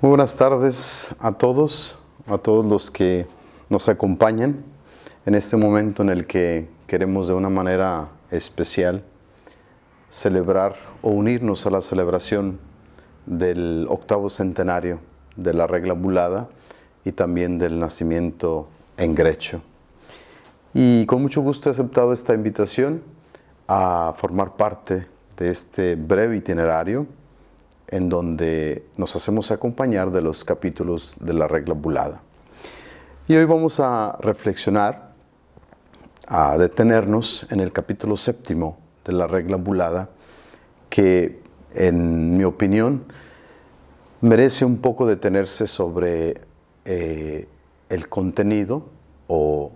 Muy buenas tardes a todos los que nos acompañan en este momento en el que queremos de una manera especial celebrar o unirnos a la celebración del 8º centenario de la regla bulada y también del nacimiento en Grecho. Y con mucho gusto he aceptado esta invitación a formar parte de este breve itinerario en donde nos hacemos acompañar de los capítulos de la regla bulada. Y hoy vamos a reflexionar, a detenernos en el capítulo 7º de la regla bulada, que en mi opinión merece un poco detenerse sobre el contenido o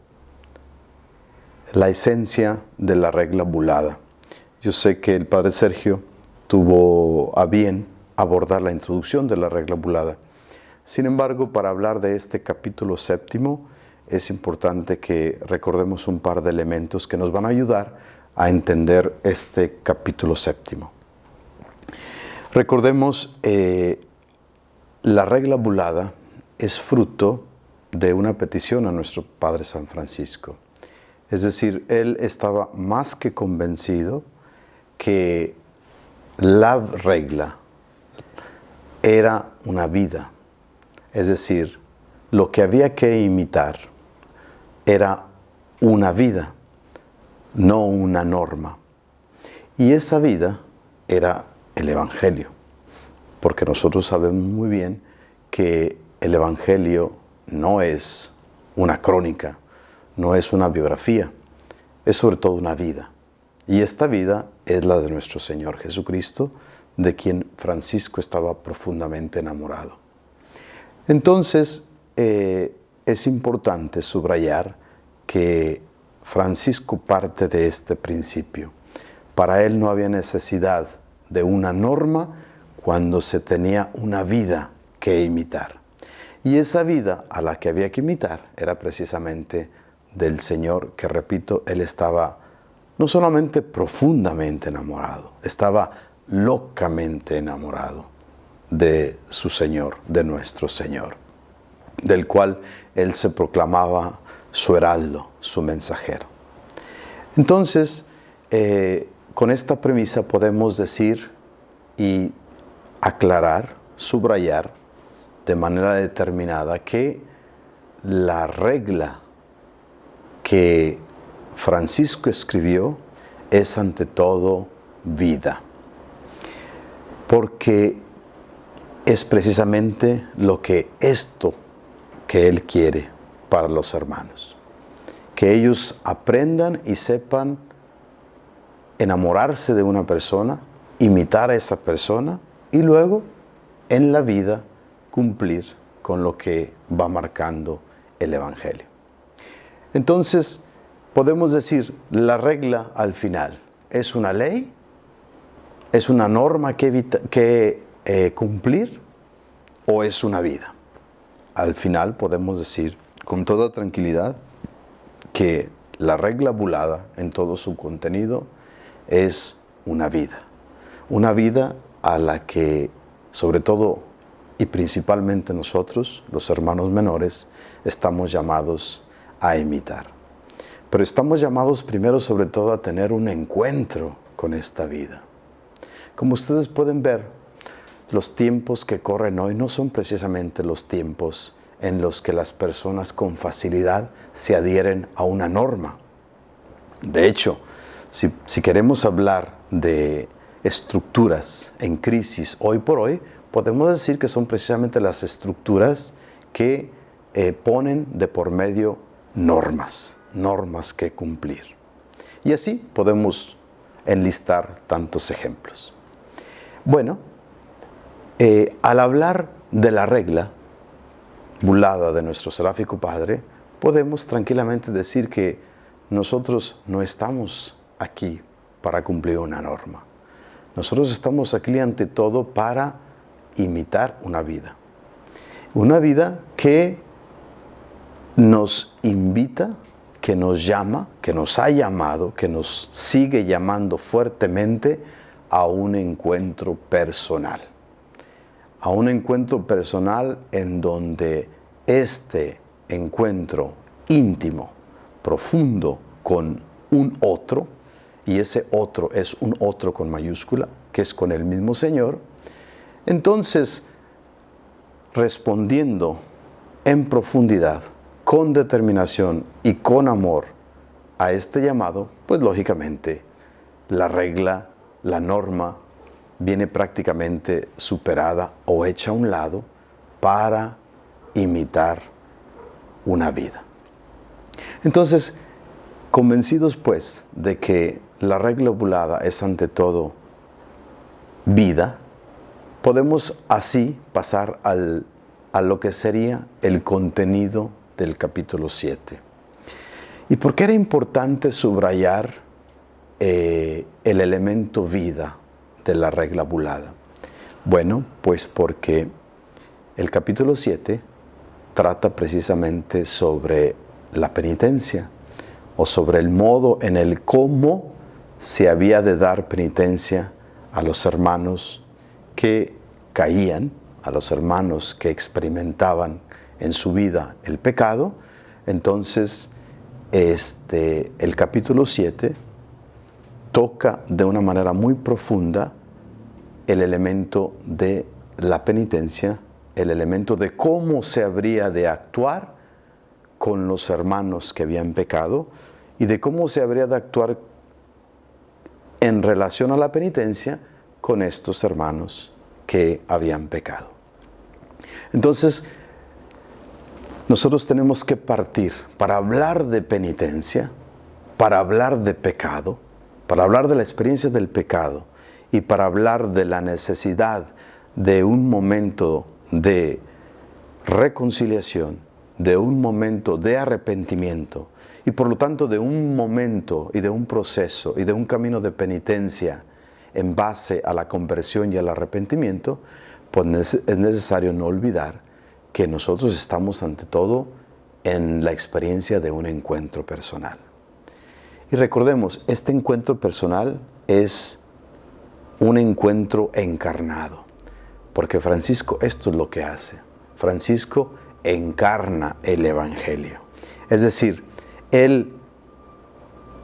la esencia de la regla bulada. Yo sé que el Padre Sergio tuvo a bien abordar la introducción de la regla bulada. Sin embargo, para hablar de este capítulo 7º, es importante que recordemos un par de elementos que nos van a ayudar a entender este capítulo 7º. Recordemos, la regla bulada es fruto de una petición a nuestro Padre San Francisco. Es decir, él estaba más que convencido que la regla era una vida, es decir, lo que había que imitar era una vida, no una norma. Y esa vida era el Evangelio, porque nosotros sabemos muy bien que el Evangelio no es una crónica, no es una biografía, es sobre todo una vida. Y esta vida es la de nuestro Señor Jesucristo, de quien Francisco estaba profundamente enamorado. Entonces, es importante subrayar que Francisco parte de este principio. Para él no había necesidad de una norma cuando se tenía una vida que imitar. Y esa vida a la que había que imitar era precisamente del Señor, que repito, él estaba no solamente profundamente enamorado, estaba locamente enamorado de su Señor, de nuestro Señor, del cual él se proclamaba su heraldo, su mensajero. Entonces, con esta premisa podemos decir y aclarar, subrayar de manera determinada que la regla que Francisco escribió es ante todo vida, porque es precisamente lo que él quiere para los hermanos, que ellos aprendan y sepan enamorarse de una persona, imitar a esa persona y luego en la vida cumplir con lo que va marcando el Evangelio. Entonces, podemos decir, la regla al final es una ley, es una norma que cumplir o es una vida. Al final podemos decir con toda tranquilidad que la regla bulada en todo su contenido es una vida a la que sobre todo y principalmente nosotros, los hermanos menores, estamos llamados a imitar. Pero estamos llamados primero sobre todo a tener un encuentro con esta vida. Como ustedes pueden ver, los tiempos que corren hoy no son precisamente los tiempos en los que las personas con facilidad se adhieren a una norma. De hecho, si queremos hablar de estructuras en crisis hoy por hoy, podemos decir que son precisamente las estructuras que ponen de por medio normas que cumplir. Y así podemos enlistar tantos ejemplos. Bueno, al hablar de la regla bulada de nuestro seráfico Padre, podemos tranquilamente decir que nosotros no estamos aquí para cumplir una norma. Nosotros estamos aquí ante todo para imitar una vida que nos invita, que nos llama, que nos ha llamado, que nos sigue llamando fuertemente a un encuentro personal, a un encuentro personal en donde este encuentro íntimo, profundo con un otro, y ese otro es un otro con mayúscula, que es con el mismo Señor, entonces, respondiendo en profundidad, con determinación y con amor a este llamado, pues lógicamente la regla, la norma, viene prácticamente superada o hecha a un lado para imitar una vida. Entonces, convencidos pues de que la regla obulada es ante todo vida, podemos así pasar a lo que sería el contenido del capítulo 7. ¿Y por qué era importante subrayar el elemento vida de la regla obulada? Bueno, pues porque el capítulo 7 trata precisamente sobre la penitencia, o sobre el modo en el cómo se había de dar penitencia a los hermanos que caían, a los hermanos que experimentaban en su vida el pecado. Entonces, el capítulo 7 toca de una manera muy profunda el elemento de la penitencia, el elemento de cómo se habría de actuar con los hermanos que habían pecado y de cómo se habría de actuar en relación a la penitencia con estos hermanos que habían pecado. Entonces, nosotros tenemos que partir para hablar de penitencia, para hablar de pecado, para hablar de la experiencia del pecado y para hablar de la necesidad de un momento de reconciliación, de un momento de arrepentimiento y por lo tanto de un momento y de un proceso y de un camino de penitencia en base a la conversión y al arrepentimiento, pues es necesario no olvidar que nosotros estamos ante todo en la experiencia de un encuentro personal. Y recordemos, este encuentro personal es un encuentro encarnado, porque Francisco esto es lo que hace. Francisco encarna el Evangelio. Es decir, él,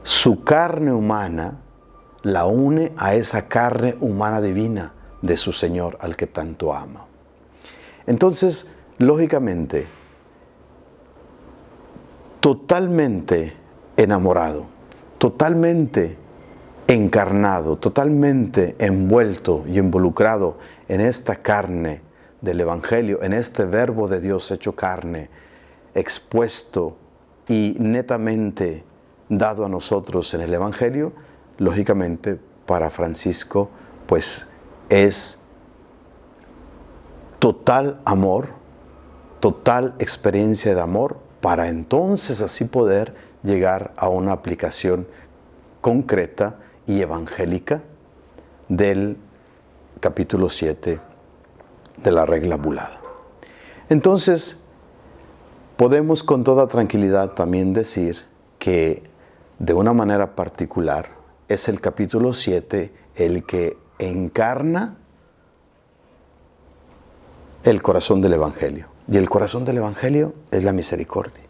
su carne humana, la une a esa carne humana divina de su Señor, al que tanto ama. Entonces, lógicamente, totalmente enamorado, totalmente encarnado, totalmente envuelto y involucrado en esta carne del Evangelio, en este verbo de Dios hecho carne, expuesto y netamente dado a nosotros en el Evangelio, lógicamente para Francisco pues es total amor, total experiencia de amor, para entonces así poder llegar a una aplicación concreta y evangélica del capítulo 7 de la regla obulada. Entonces, podemos con toda tranquilidad también decir que de una manera particular es el capítulo 7 el que encarna el corazón del Evangelio. Y el corazón del Evangelio es la misericordia,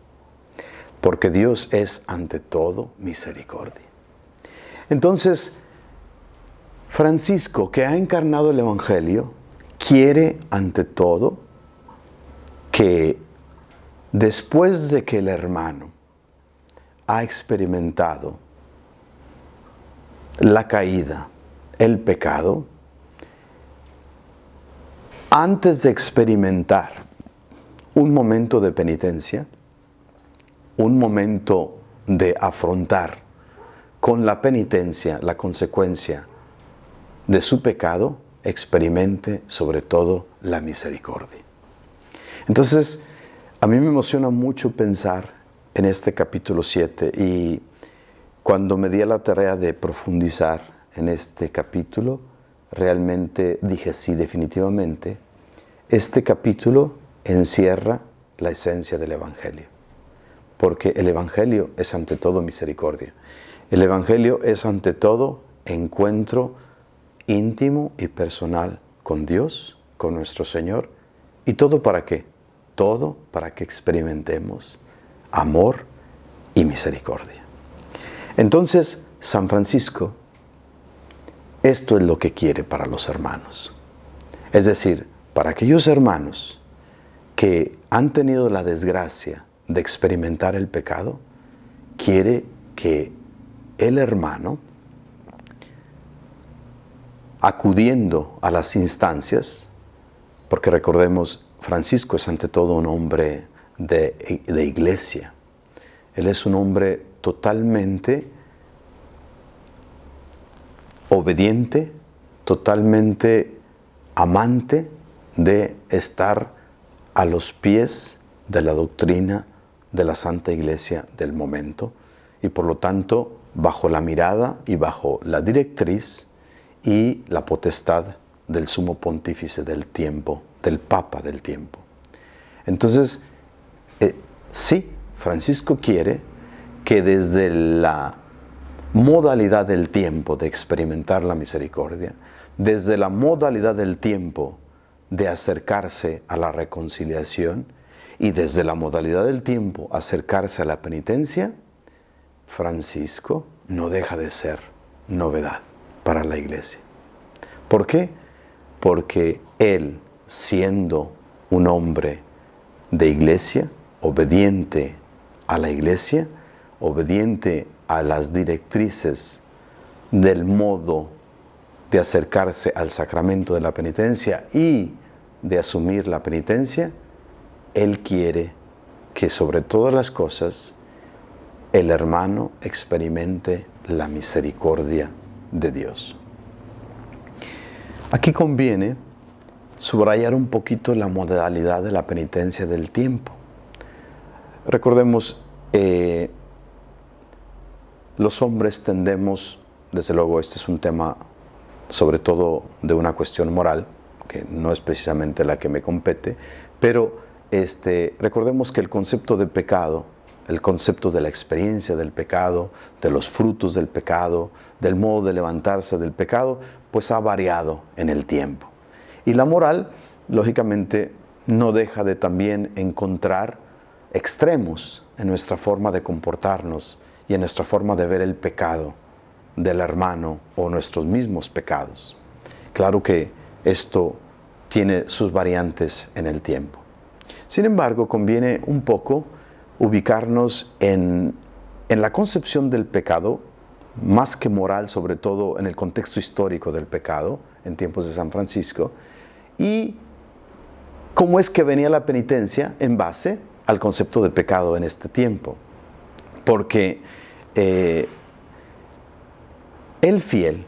porque Dios es ante todo misericordia. Entonces, Francisco, que ha encarnado el Evangelio, quiere ante todo que después de que el hermano ha experimentado la caída, el pecado, antes de experimentar un momento de penitencia, un momento de afrontar con la penitencia la consecuencia de su pecado, experimente sobre todo la misericordia. Entonces, a mí me emociona mucho pensar en este capítulo 7 y cuando me di a la tarea de profundizar en este capítulo, realmente dije sí, definitivamente, este capítulo encierra la esencia del Evangelio, porque el Evangelio es ante todo misericordia. El Evangelio es ante todo encuentro íntimo y personal con Dios con nuestro Señor. ¿Y todo para qué? Todo para que experimentemos amor y misericordia. Entonces, San Francisco, esto es lo que quiere para los hermanos. Es decir, para aquellos hermanos que han tenido la desgracia de experimentar el pecado, quiere que el hermano, acudiendo a las instancias, porque recordemos, Francisco es ante todo un hombre de iglesia. Él es un hombre totalmente obediente, totalmente amante de estar a los pies de la doctrina de la Santa Iglesia del momento y por lo tanto bajo la mirada y bajo la directriz y la potestad del sumo pontífice del tiempo, del Papa del tiempo. Entonces, sí, Francisco quiere que desde la modalidad del tiempo de experimentar la misericordia, desde la modalidad del tiempo de acercarse a la reconciliación y desde la modalidad del tiempo acercarse a la penitencia, Francisco no deja de ser novedad para la Iglesia. ¿Por qué? Porque él, siendo un hombre de Iglesia, obediente a la Iglesia, obediente a las directrices del modo de acercarse al sacramento de la penitencia y de asumir la penitencia, él quiere que sobre todas las cosas el hermano experimente la misericordia de Dios. Aquí conviene subrayar un poquito la modalidad de la penitencia del tiempo. Recordemos, los hombres tendemos, desde luego este es un tema sobre todo de una cuestión moral, que no es precisamente la que me compete, pero recordemos que el concepto de pecado, el concepto de la experiencia del pecado, de los frutos del pecado, del modo de levantarse del pecado, pues ha variado en el tiempo. Y la moral, lógicamente, no deja de también encontrar extremos en nuestra forma de comportarnos y en nuestra forma de ver el pecado del hermano o nuestros mismos pecados. Claro que esto tiene sus variantes en el tiempo. Sin embargo, conviene un poco ubicarnos en la concepción del pecado, más que moral, sobre todo en el contexto histórico del pecado, en tiempos de San Francisco, y cómo es que venía la penitencia en base al concepto de pecado en este tiempo. Porque el fiel,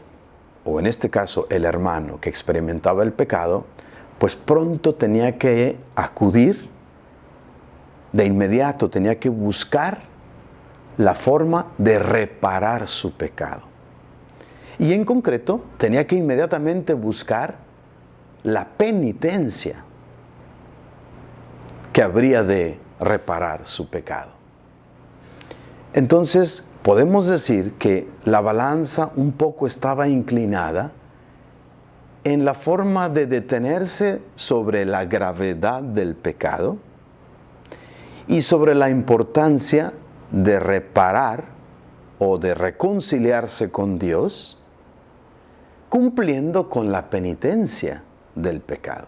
o en este caso el hermano que experimentaba el pecado, pues pronto tenía que acudir, de inmediato tenía que buscar la forma de reparar su pecado. Y en concreto, tenía que inmediatamente buscar la penitencia que habría de reparar su pecado. Entonces, podemos decir que la balanza un poco estaba inclinada en la forma de detenerse sobre la gravedad del pecado y sobre la importancia de reparar o de reconciliarse con Dios, cumpliendo con la penitencia del pecado.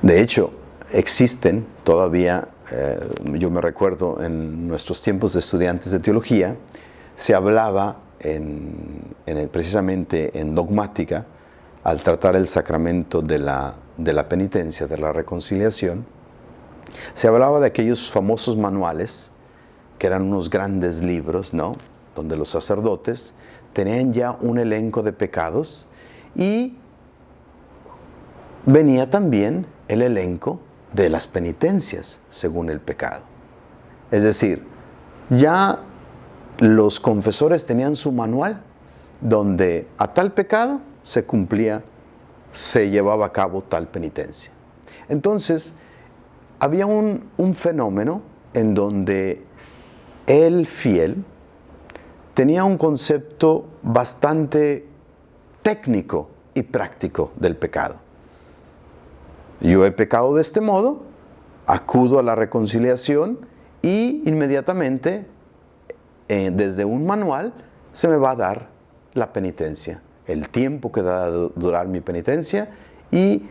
De hecho, existen todavía, yo me recuerdo en nuestros tiempos de estudiantes de teología, se hablaba precisamente en dogmática, al tratar el sacramento de la penitencia, de la reconciliación, se hablaba de aquellos famosos manuales, que eran unos grandes libros, ¿no?, donde los sacerdotes tenían ya un elenco de pecados y venía también el elenco de las penitencias según el pecado. Es decir, ya los confesores tenían su manual donde a tal pecado se cumplía, se llevaba a cabo tal penitencia. Entonces, había un fenómeno en donde el fiel tenía un concepto bastante técnico y práctico del pecado. Yo he pecado de este modo, acudo a la reconciliación y inmediatamente, desde un manual, se me va a dar la penitencia, el tiempo que va a durar mi penitencia y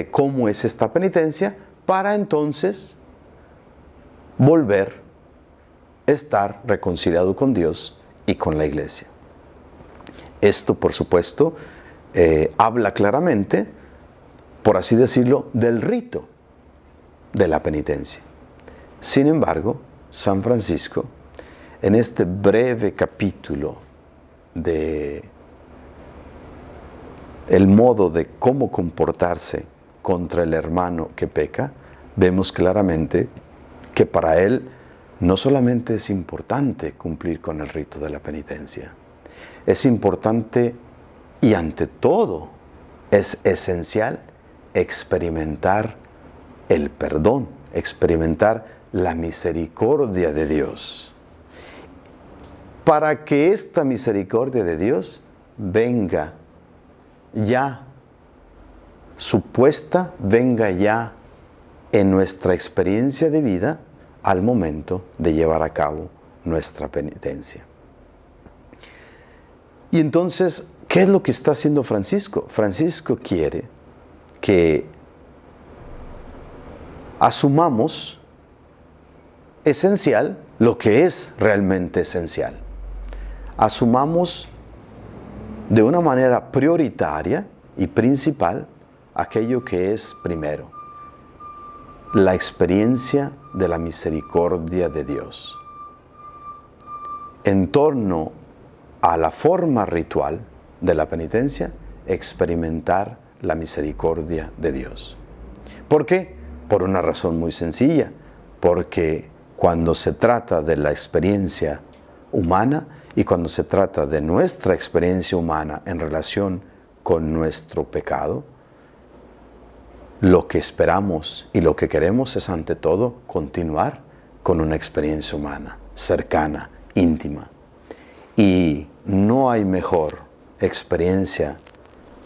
cómo es esta penitencia, para entonces volver a estar reconciliado con Dios y con la iglesia. Esto, por supuesto, habla claramente, por así decirlo, del rito de la penitencia. Sin embargo, San Francisco, en este breve capítulo de el modo de cómo comportarse contra el hermano que peca, vemos claramente que para él no solamente es importante cumplir con el rito de la penitencia, es importante y ante todo es esencial experimentar el perdón, experimentar la misericordia de Dios. Para que esta misericordia de Dios venga ya supuesta, venga ya en nuestra experiencia de vida al momento de llevar a cabo nuestra penitencia. Y entonces, ¿qué es lo que está haciendo Francisco? Francisco quiere que asumamos esencial lo que es realmente esencial. Asumamos de una manera prioritaria y principal aquello que es primero, la experiencia de la misericordia de Dios. En torno a la forma ritual de la penitencia, experimentar la misericordia de Dios. ¿Por qué? Por una razón muy sencilla, porque cuando se trata de la experiencia humana y cuando se trata de nuestra experiencia humana en relación con nuestro pecado, lo que esperamos y lo que queremos es ante todo continuar con una experiencia humana, cercana, íntima. Y no hay mejor experiencia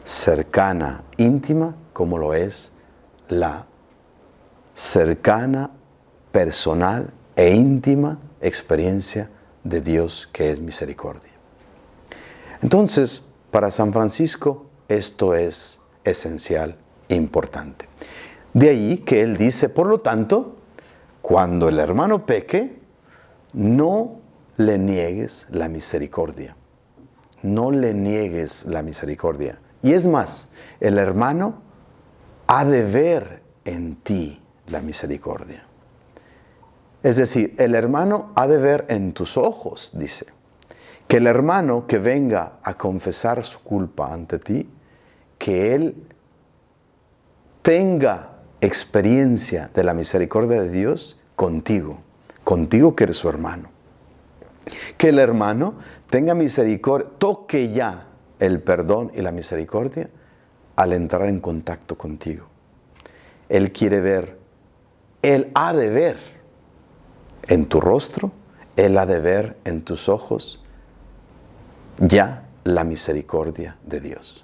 cercana, íntima, como lo es la cercana, personal e íntima experiencia de Dios que es misericordia. Entonces, para San Francisco, esto es esencial e importante. De ahí que él dice, por lo tanto, cuando el hermano peque, no le niegues la misericordia. No le niegues la misericordia. Y es más, el hermano ha de ver en ti la misericordia. Es decir, el hermano ha de ver en tus ojos, dice, que el hermano que venga a confesar su culpa ante ti, que él tenga experiencia de la misericordia de Dios contigo que eres su hermano. Que el hermano tenga misericordia, toque ya el perdón y la misericordia al entrar en contacto contigo. Él quiere ver, él ha de ver en tu rostro, él ha de ver en tus ojos ya la misericordia de Dios.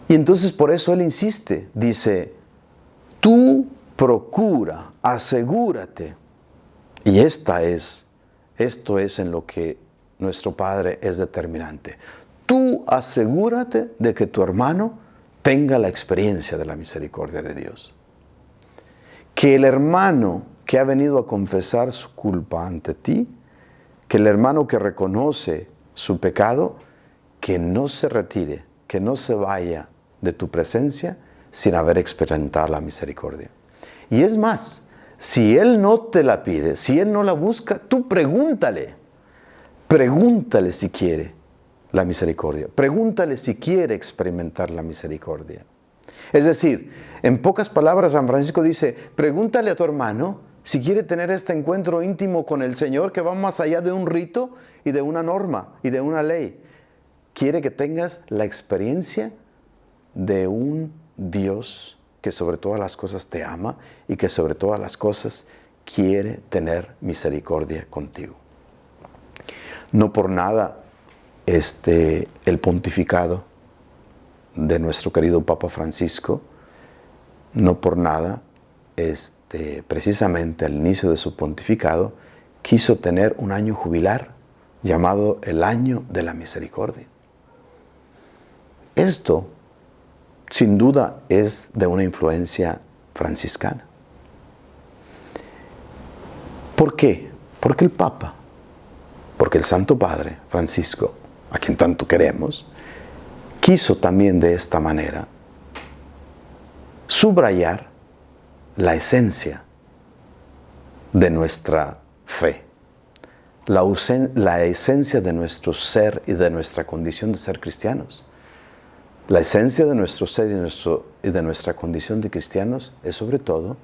Y entonces por eso él insiste, dice, tú procura, asegúrate. Y esto es en lo que nuestro Padre es determinante. Tú asegúrate de que tu hermano tenga la experiencia de la misericordia de Dios. Que el hermano que ha venido a confesar su culpa ante ti, que el hermano que reconoce su pecado, que no se retire, que no se vaya de tu presencia sin haber experimentado la misericordia. Y es más, si él no te la pide, si él no la busca, tú pregúntale si quiere la misericordia, pregúntale si quiere experimentar la misericordia. Es decir, en pocas palabras, San Francisco dice, pregúntale a tu hermano si quiere tener este encuentro íntimo con el Señor que va más allá de un rito y de una norma y de una ley. Quiere que tengas la experiencia de un Dios que sobre todas las cosas te ama y que sobre todas las cosas quiere tener misericordia contigo. No por nada el pontificado de nuestro querido Papa Francisco, no por nada, precisamente al inicio de su pontificado, quiso tener un año jubilar llamado el Año de la Misericordia. Esto, sin duda, es de una influencia franciscana. ¿Por qué? Porque el Papa, porque el Santo Padre Francisco, a quien tanto queremos, quiso también de esta manera subrayar la esencia de nuestra fe, la esencia de nuestro ser y de nuestra condición de ser cristianos. La esencia de nuestro ser y de nuestra condición de cristianos es sobre todo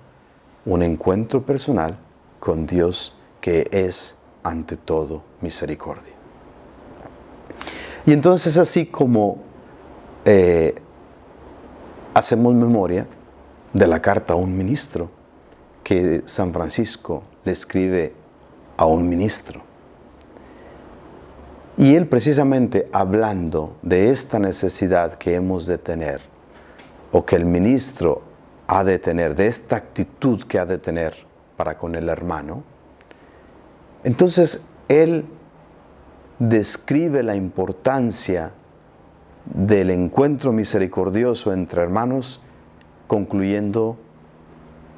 un encuentro personal con Dios que es ante todo misericordia. Y entonces así como hacemos memoria de la carta a un ministro que San Francisco le escribe a un ministro. Y él precisamente hablando de esta necesidad que hemos de tener, o que el ministro ha de tener, de esta actitud que ha de tener para con el hermano, entonces él describe la importancia del encuentro misericordioso entre hermanos, concluyendo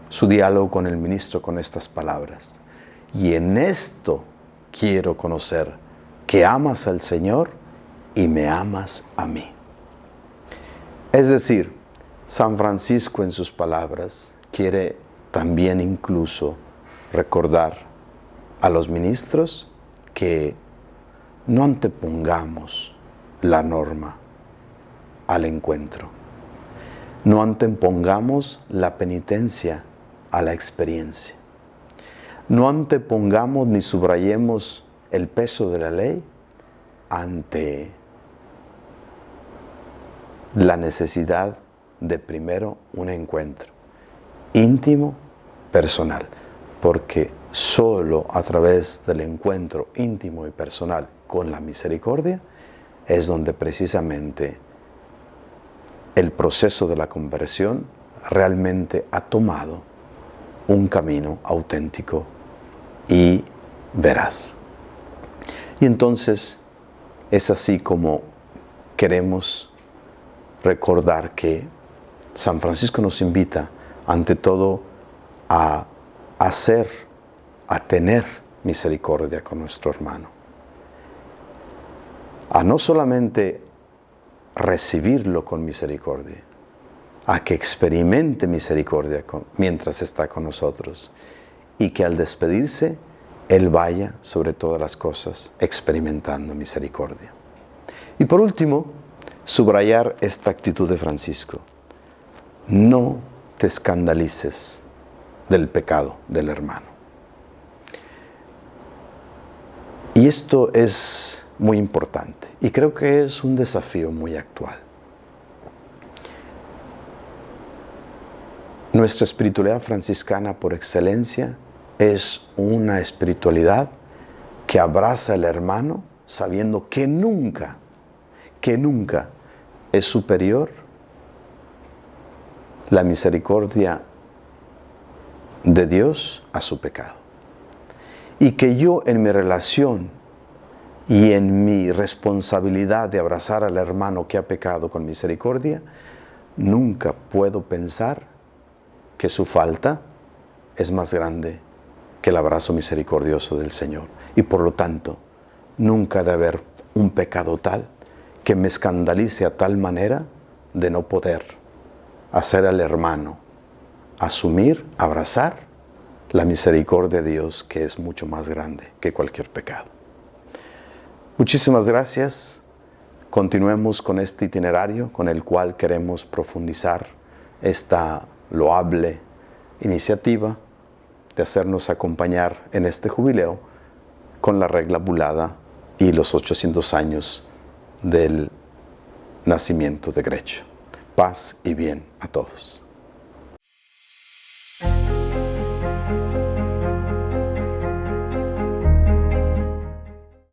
su diálogo con el ministro con estas palabras: y en esto quiero conocer que amas al Señor y me amas a mí. Es decir, San Francisco en sus palabras quiere también incluso recordar a los ministros que no antepongamos la norma al encuentro. No antepongamos la penitencia a la experiencia. No antepongamos ni subrayemos el peso de la ley ante la necesidad de primero un encuentro íntimo, personal, porque solo a través del encuentro íntimo y personal con la misericordia es donde precisamente el proceso de la conversión realmente ha tomado un camino auténtico y veraz. Y entonces es así como queremos recordar que San Francisco nos invita ante todo a tener misericordia con nuestro hermano, a no solamente recibirlo con misericordia, a que experimente misericordia mientras está con nosotros, y que al despedirse Él vaya sobre todas las cosas experimentando misericordia. Y por último, subrayar esta actitud de Francisco: no te escandalices del pecado del hermano. Y esto es muy importante y creo que es un desafío muy actual. Nuestra espiritualidad franciscana por excelencia es una espiritualidad que abraza al hermano sabiendo que nunca es superior la misericordia de Dios a su pecado. Y que yo en mi relación y en mi responsabilidad de abrazar al hermano que ha pecado con misericordia, nunca puedo pensar que su falta es más grande que el abrazo misericordioso del Señor. Y por lo tanto, nunca debe haber un pecado tal que me escandalice a tal manera de no poder hacer al hermano asumir, abrazar la misericordia de Dios, que es mucho más grande que cualquier pecado. Muchísimas gracias. Continuemos con este itinerario con el cual queremos profundizar esta loable iniciativa de hacernos acompañar en este jubileo con la regla bulada y los 800 años del nacimiento de Grecho. Paz y bien a todos.